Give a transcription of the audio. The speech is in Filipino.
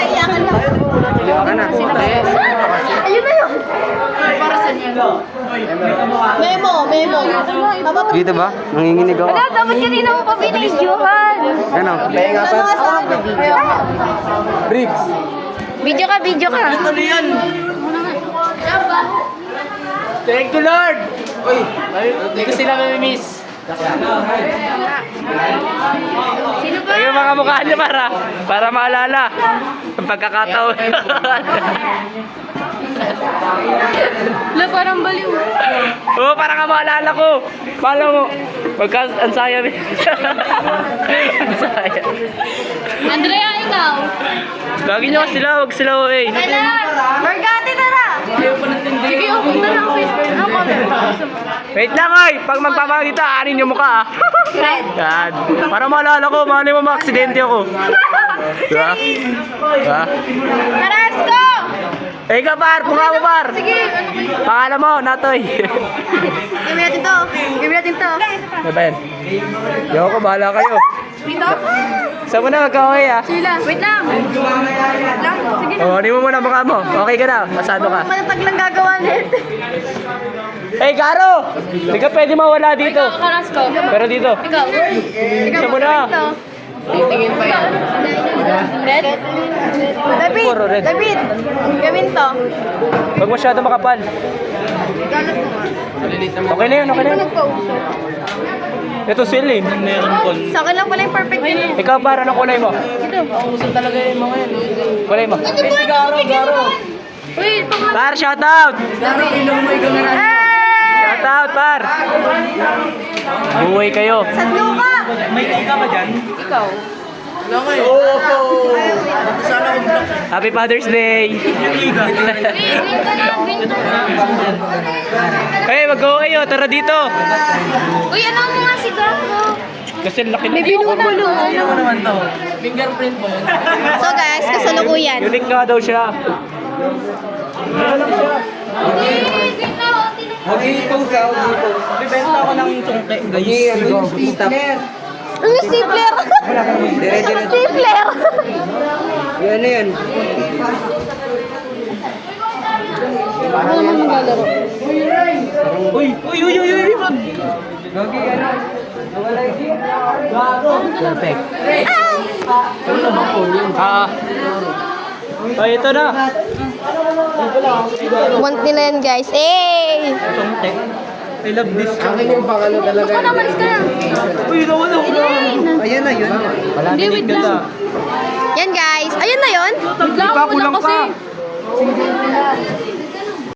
Iyakan na. Iyakan na. Ayun na yun. Para sa niyo. Memo, memo. Dito ba? Nanginginig ako. Wala, dapat kanina mo pa binidyohan. Ano? Bricks. Video ka, video ka. Ano yan? Thank you, Lord! Uy, hindi ko sila mamimiss. Sino ba? Yung mga mukha niya para maalala ang pagkakataon. Wala, parang baliw. Oo, para ka maalala ko. Pala mo, ang saya. Ang saya. Andrea, ikaw. Lagi niyo sila, wag sila eh. Tara! Margati, tara! Sige, punta na ako Facebook. Ako, Wait lang oy, pag magpapakita, anin yung mukha ah. Red. Yan. Para maalala ko, mali mo ma-aksidente ako. Diba? Diba? Taras ko! Eh ka par, mukha mo par. Sige. Pangalan mo, Natoy. Gawin natin to. Gawin natin to. Ano ba yan? Yo ko, bahala kayo. Dito? Saan mo na magkaway ah? Sila. Wait lang. Wait lang. Sige na. O, ano mo muna mukha mo? Okay ka na, masado ka. Manatag lang gagawa net. Hey, Garo! Hindi ka pwede mawala dito. Ikaw, Karas ko. Pero dito. Ikaw. Isa mo na. Titingin pa yan. Red? David, Puro red. David, gawin to. Huwag masyado makapal. Galat mo nga. Okay na yun, okay na Ano yun. nagpauso? Ito Celine. Sa akin lang pala yung perfect yun. Ikaw para anong kulay mo? Ito. Kulay mo. Si Garo, Garo. Uy, Par, shoutout! Shoutout, par! Buhay kayo. Sadlo ka! May ka ba dyan? Ikaw. Happy Father's Day! Hey, mag-go kayo. Tara dito. Uy, ano mo nga si Garo? Kasi laki May binubulo. naman to. So guys, kasalukuyan. Unique nga daw siya. Bibenta ako ng tungke. Ano stapler? Stapler! Yan na yan. Ano naman maglalaro? Uy! Perfect. Ay, ito na. Want nila yan guys. Eh! Tungke. I love this. Akin yung pangalo talaga. Ako naman ka na. Uy, nawala ko na. Ayan na yun. Hindi, wait lang. Yan guys. Ayun na yun. Wait lang, pa, kulang kasi. pa.